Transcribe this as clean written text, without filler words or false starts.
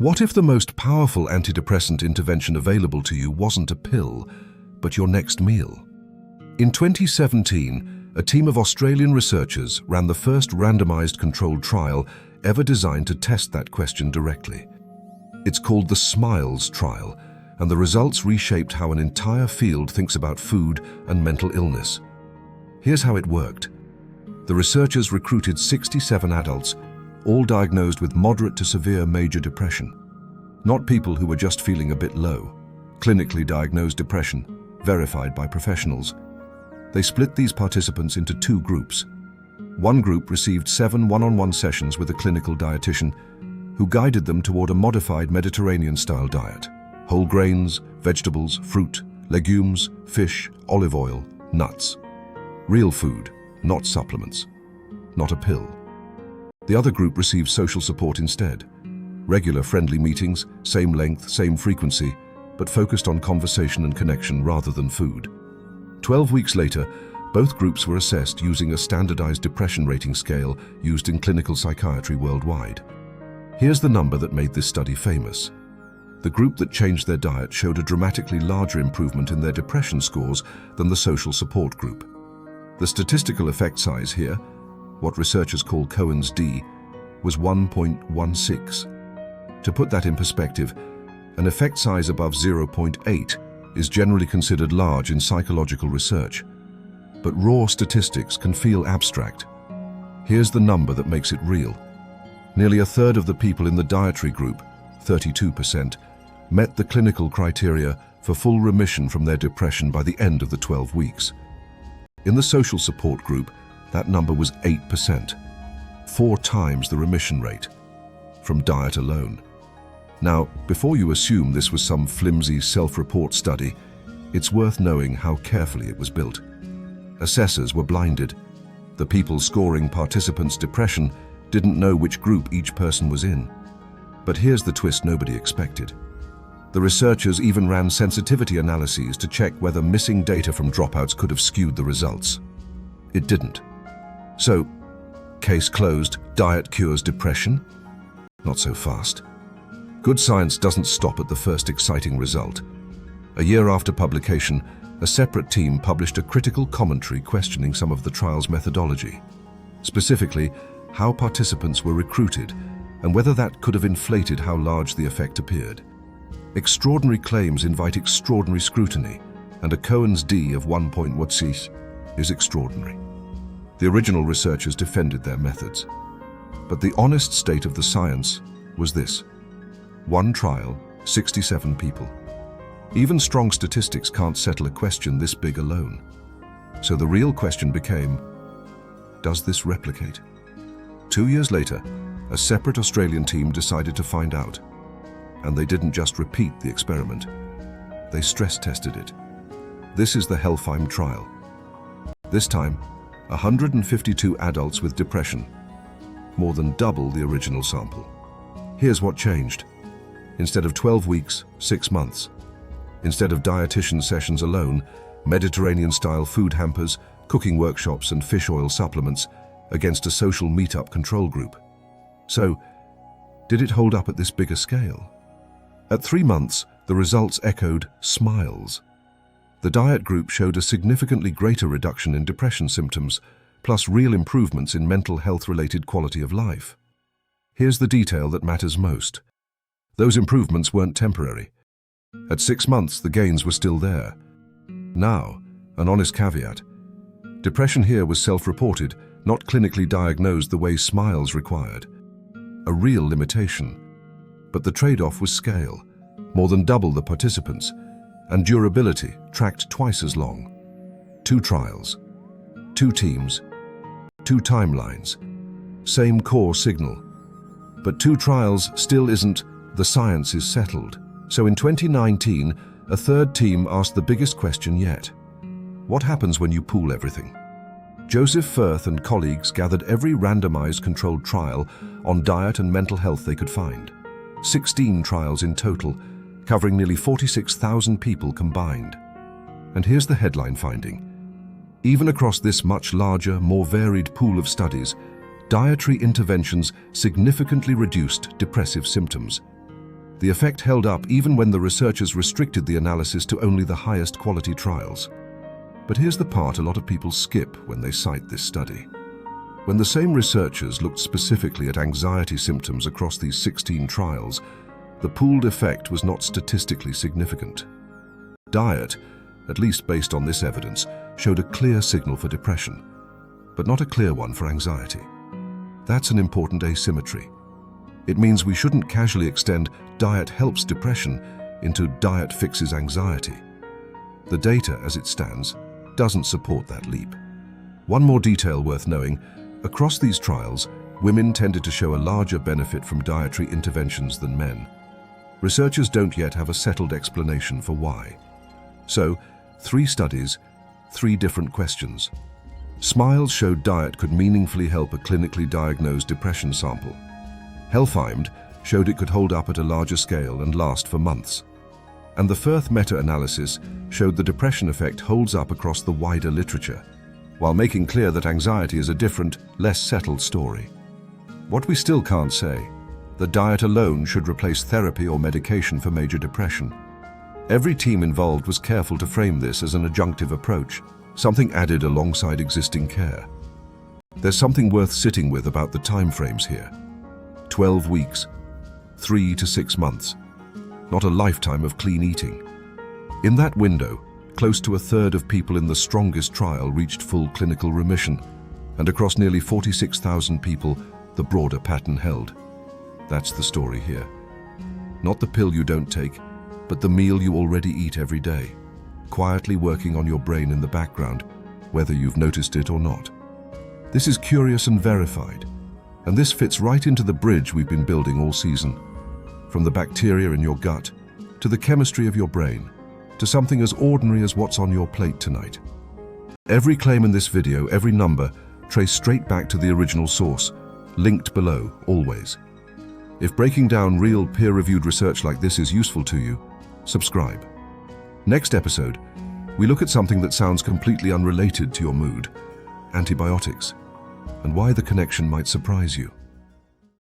What if the most powerful antidepressant intervention available to you wasn't a pill, but your next meal? In 2017, a team of Australian researchers ran the first randomized controlled trial ever designed to test that question directly. It's called the SMILES trial, and the results reshaped how an entire field thinks about food and mental illness. Here's how it worked. The researchers recruited 67 adults, all diagnosed with moderate to severe major depression. Not people who were just feeling a bit low. Clinically diagnosed depression, verified by professionals. They split these participants into two groups. One group received 7 one-on-one sessions with a clinical dietitian who guided them toward a modified Mediterranean-style diet. Whole grains, vegetables, fruit, legumes, fish, olive oil, nuts. Real food, not supplements. Not a pill. The other group received social support instead. Regular friendly meetings, same length, same frequency, but focused on conversation and connection rather than food. 12 weeks later, both groups were assessed using a standardized depression rating scale used in clinical psychiatry worldwide. Here's the number that made this study famous. The group that changed their diet showed a dramatically larger improvement in their depression scores than the social support group. The statistical effect size here, what researchers call Cohen's d, was 1.16. To put that in perspective, an effect size above 0.8 is generally considered large in psychological research. But raw statistics can feel abstract. Here's the number that makes it real. Nearly a third of the people in the dietary group, 32%, met the clinical criteria for full remission from their depression by the end of the 12 weeks. In the social support group, that number was 8%, 4 times the remission rate, from diet alone. Now, before you assume this was some flimsy self-report study, it's worth knowing how carefully it was built. Assessors were blinded. The people scoring participants' depression didn't know which group each person was in. But here's the twist nobody expected. The researchers even ran sensitivity analyses to check whether missing data from dropouts could have skewed the results. It didn't. So, case closed, diet cures depression? Not so fast. Good science doesn't stop at the first exciting result. A year after publication, a separate team published a critical commentary questioning some of the trial's methodology. Specifically, how participants were recruited and whether that could have inflated how large the effect appeared. Extraordinary claims invite extraordinary scrutiny, and a Cohen's d of 1.16 is extraordinary. The original researchers defended their methods. But the honest state of the science was this. One trial, 67 people. Even strong statistics can't settle a question this big alone. So the real question became, does this replicate? 2 years later, a separate Australian team decided to find out. And they didn't just repeat the experiment. They stress-tested it. This is the Helfheim trial. This time, 152 adults with depression, more than double the original sample. Here's what changed. Instead of 12 weeks, 6 months. Instead of dietitian sessions alone, Mediterranean-style food hampers, cooking workshops and fish oil supplements against a social meetup control group. So, did it hold up at this bigger scale? At 3 months, the results echoed SMILES. The diet group showed a significantly greater reduction in depression symptoms, plus real improvements in mental health-related quality of life. Here's the detail that matters most. Those improvements weren't temporary. At 6 months, the gains were still there. Now, an honest caveat. Depression here was self-reported, not clinically diagnosed the way SMILES required. A real limitation. But the trade-off was scale, more than double the participants, and durability tracked twice as long. 2 trials, 2 teams, 2 timelines, same core signal. But 2 trials still isn't the science is settled. So in 2019, a third team asked the biggest question yet. What happens when you pool everything? Joseph Firth and colleagues gathered every randomized controlled trial on diet and mental health they could find. 16 trials in total, covering nearly 46,000 people combined. And here's the headline finding. Even across this much larger, more varied pool of studies, dietary interventions significantly reduced depressive symptoms. The effect held up even when the researchers restricted the analysis to only the highest quality trials. But here's the part a lot of people skip when they cite this study. When the same researchers looked specifically at anxiety symptoms across these 16 trials, the pooled effect was not statistically significant. Diet, at least based on this evidence, showed a clear signal for depression, but not a clear one for anxiety. That's an important asymmetry. It means we shouldn't casually extend diet helps depression into diet fixes anxiety. The data, as it stands, doesn't support that leap. One more detail worth knowing: across these trials, women tended to show a larger benefit from dietary interventions than men. Researchers don't yet have a settled explanation for why. So, 3 studies, 3 different questions. Smiles showed diet could meaningfully help a clinically diagnosed depression sample. Hellfimed showed it could hold up at a larger scale and last for months. And the Firth meta-analysis showed the depression effect holds up across the wider literature, while making clear that anxiety is a different, less settled story. What we still can't say: the diet alone should replace therapy or medication for major depression. Every team involved was careful to frame this as an adjunctive approach, something added alongside existing care. There's something worth sitting with about the timeframes here. 12 weeks, 3 to 6 months, not a lifetime of clean eating. In that window, close to a third of people in the strongest trial reached full clinical remission, and across nearly 46,000 people, the broader pattern held. That's the story here. Not the pill you don't take, but the meal you already eat every day, quietly working on your brain in the background, whether you've noticed it or not. This is Curious and Verified, and this fits right into the bridge we've been building all season. From the bacteria in your gut, to the chemistry of your brain, to something as ordinary as what's on your plate tonight. Every claim in this video, every number, traced straight back to the original source, linked below, always. If breaking down real peer-reviewed research like this is useful to you, subscribe. Next episode, we look at something that sounds completely unrelated to your mood: antibiotics, and why the connection might surprise you.